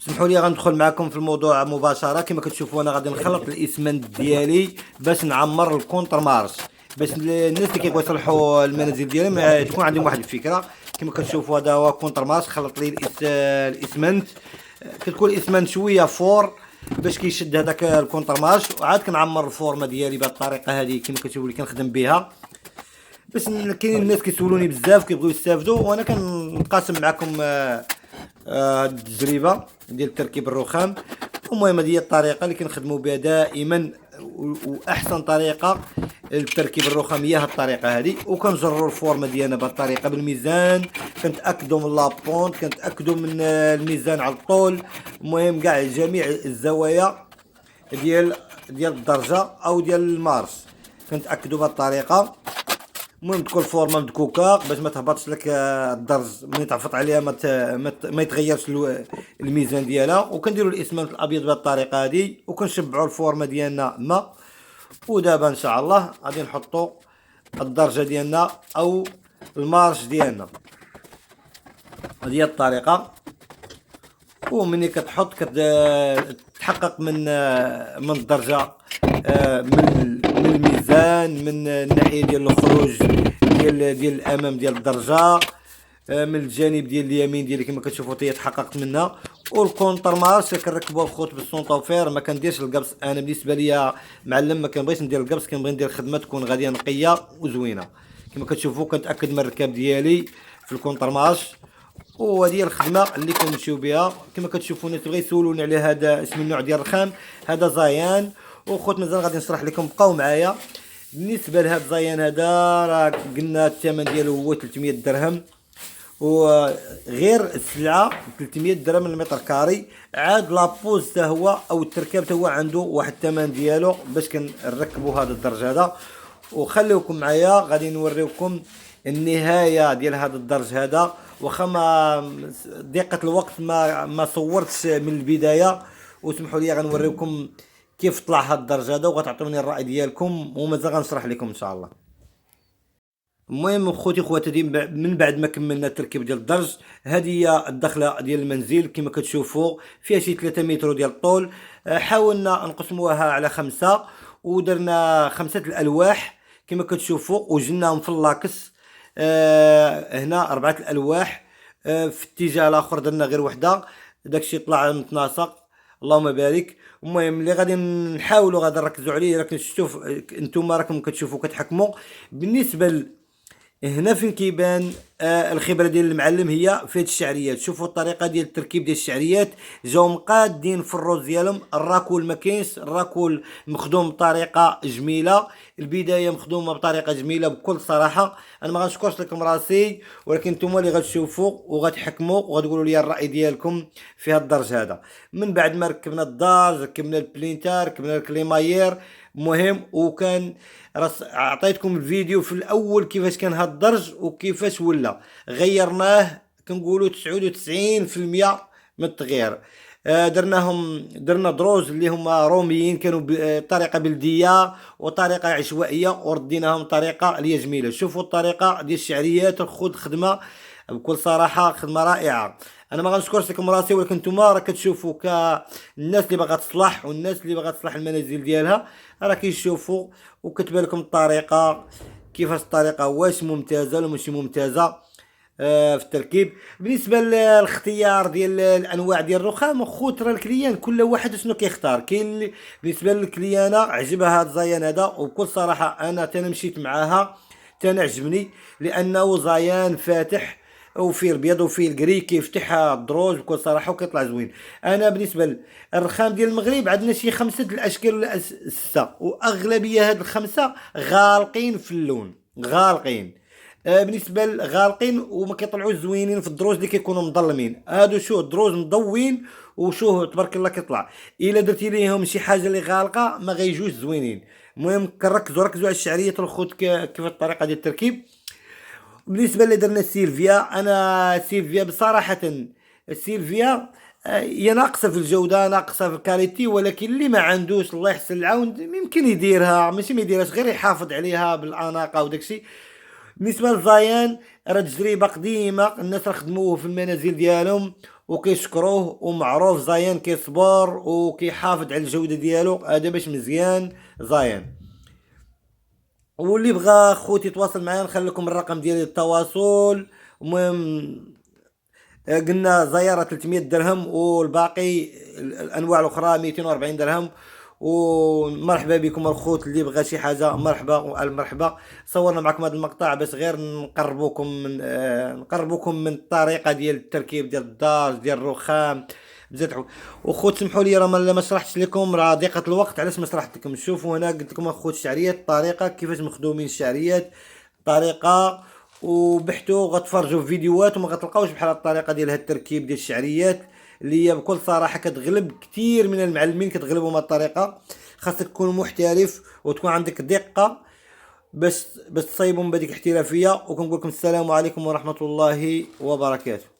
اسمحوا لي غندخل معكم في الموضوع مباشره. كما كتشوفوا انا غادي نخلط الاسمنت ديالي باش نعمر الكونتر مارش، باش الناس اللي كيبغيو يصلحوا المنازل ديالهم تكون عندهم واحد الفكره. كما كتشوفوا هذا هو كونتر مارش، خلط لي الاسمنت. كتكون الاسمنت شويه فور باش كيشد هذاك الكونتر مارش، وعاد كنعمر الفورمه ديالي بهذه الطريقه هذه كما كتشوفوا اللي كنخدم بها. باش كاينين الناس كيسولوني بزاف كيبغيو يستافدوا، وانا كنقاسم معكم هاد التجربه ديال تركيب الرخام. المهم هذه هي الطريقه اللي كنخدموا بها دائما، واحسن طريقه لتركيب الرخام هي هاد الطريقه هذه. وكنجروا الفورمه ديالنا بهاد الطريقه بالميزان، كنتاكدوا من لابونت، كنتاكدوا من الميزان على الطول. المهم كاع جميع الزوايا ديال الدرجه او ديال المارش كنتاكدوا بهاد الطريقه. المهم تكون الفورمه مدكوكه باش ما تهبطش لك الدرج ملي تعفط عليها، ما يتغيرش الميزان ديالها. وكنديروا الاسمنت الابيض بهذه الطريقه هذه، وكنشبعوا الفورمه ديالنا ماء. ودابا ان شاء الله غادي نحطوا الدرجه ديالنا او المارش ديالنا. هذه هي الطريقه. ومني كتحط كتحقق من الدرجه، من الميزان، من الناحيه ديال الخروج ديال الامام ديال الدرجه، من الجانب ديال اليمين ديالي كما كتشوفوا هي تحققت منها. والكونتر مارش كنركبوا الخوت بالسونطوفير، ما كنديرش القبص. انا بالنسبه ليا معلم ما كنبغيش ندير القبص، كنبغي ندير خدمه تكون غاديه نقيه وزوينه. كما كتشوفوا كنتاكد من الركاب ديالي في الكونتر مارش، وهذه هي الخدمه اللي كنمشيو بها. كما كتشوفوا الناس بغا يسولوني على هذا اسم النوع ديال الرخام، هذا زايان. وخوت مازال غادي نشرح لكم، بقاو معايا. بالنسبه لهذا الزايان هذا راه قلنا الثمن ديالو هو 300 درهم، وغير السلعه 300 درهم المتر كاري. عاد لابوز حتى هو او التركاب حتى هو عنده واحد الثمن ديالو باش كنركبوا هذا الدرج هذا. وخليوكم معايا غادي نوريكم النهايه ديال هذا الدرج هذا. واخا ما ضيقه الوقت ما صورتش من البدايه، وسمحوا لي غنوريكم كيف طلع هذا الدرج هذا، وغتعطوني الراي ديالكم ومازال غنشرح لكم ان شاء الله. المهم خوتي خواتاتي، من بعد ما كملنا التركيب ديال الدرج، هذه هي الدخله ديال المنزل. كما كتشوفوا فيها شي 3 متر ديال الطول. حاولنا نقسموها على 5، ودرنا 5 الالواح كما كتشوفوا، وجناهم في اللاكس. هنا 4 الالواح، في الاتجاه الاخر درنا غير وحده، داكشي طلع متناسق اللهم بارك. المهم اللي غادي نحاولوا غادي نركزوا عليه، راكم شفتوا انتم راكم كتشوفوا كتحكموا. بالنسبه هنا فين كيبان الخبره ديال المعلم هي في هاد الشعريات. شوفوا الطريقه ديال التركيب ديال الشعريات، جاو مقادين في الروز ديالهم. الراكول ما كاينش، الراكول مخدوم بطريقه جميله، البدايه مخدومه بطريقه جميله بكل صراحه. انا ما غنشكرش لكم راسي، ولكن نتوما اللي غتشوفوا وغتحكموا وغتقولوا لي الراي ديالكم في هذا الدرج هذا. من بعد ما ركبنا الدرج، ركبنا البلينتر، ركبنا الكليماير. مهم وكان عطيتكم الفيديو في الاول كيفاش كان هاد الدرج وكيفاش ولا غيرناه، كنقولوا 99% من التغيير. درنا دروج اللي هما روميين، كانوا بطريقه بلديه وطريقه عشوائيه، ورديناهم بطريقه اللي هي جميله. شوفوا الطريقه ديال الشعريات، الخد خدمه بكل صراحه، خدمه رائعه. انا ما غنشكرش لكم راسي، ولكن نتوما راه كتشوفوا كالناس اللي باغا تصلح والناس اللي باغا تصلح المنازل ديالها، راه كيشوفوا وكتبان لكم الطريقه كيفاش الطريقه واش ممتازه ولا ماشي ممتازه في التركيب. بالنسبه للاختيار ديال الانواع ديال الرخام، خوت راه الكليان كل واحد شنو كيختار. كاين بالنسبه للكليانه عجبها هذا الزيان هذا، وبكل صراحه انا مشيت معاها، عجبني لانه زيان فاتح وفيه الابيض وفيه الكري، كيفتح الدروج بكل صراحه وكيطلع زوين. انا بالنسبه للرخام ديال المغرب عندنا شي 5 الاشكال ولا 6، واغلبيه هاد الخمسه غالقين في اللون، غالقين. بالنسبه لغالقين وما كيطلعوش زوينين في الدروج اللي كيكونوا مظلمين. هادو شو الدروج مضوين وشوه تبارك الله كيطلع. الا درتي ليهم شي حاجه اللي غالقه ما غيجوش زوينين. المهم ركزوا على الشعريه الخوت كيف الطريقه ديال التركيب. بالنسبه اللي درنا سيلفيا، انا سيلفيا بصراحه سيلفيا هي ناقصه في الجوده، ناقصه في الكاليتي، ولكن اللي ما عندوش الله يحسن العون يمكن يديرها، ماشي ما يديرهاش غير يحافظ عليها بالاناقه وداكشي. بالنسبه للزايان راه تجربه قديمه، الناس راه خدموه في المنازل ديالهم وكيشكروه، ومعروف زايان كيصبر وكيحافظ على الجوده ديالو، هذا باش مزيان زايان. واللي بغى خوتي يتواصل معايا نخلي لكم الرقم ديالي للتواصل. المهم قلنا زيارة 300 درهم، والباقي الانواع الاخرى 240 درهم. ومرحبا بكم الخوت، اللي بغى شي حاجه مرحبا والمرحبا. صورنا معكم هذا المقطع باش غير نقربوكم من الطريقه ديال التركيب ديال الدار ديال الرخام بزاف وخوت سمحوا لي راه ما شرحتش لكم، راه ضيقه الوقت علاش ما شرحت لكم. شوفوا هنا قلت لكم اخوت الشعريات الطريقه كيفاش مخدومين الشعريات طريقه، وبحثوا غتفرجوا في فيديوهات وما غتلقاوش بحال الطريقه ديال هاد التركيب ديال الشعريات اللي هي بكل صراحه كتغلب كثير من المعلمين، كتغلبهم هاد الطريقه. خاصك تكون محترف وتكون عندك دقه باش تصايبهم بهذيك الاحترافيه. وكنقول لكم السلام عليكم ورحمه الله وبركاته.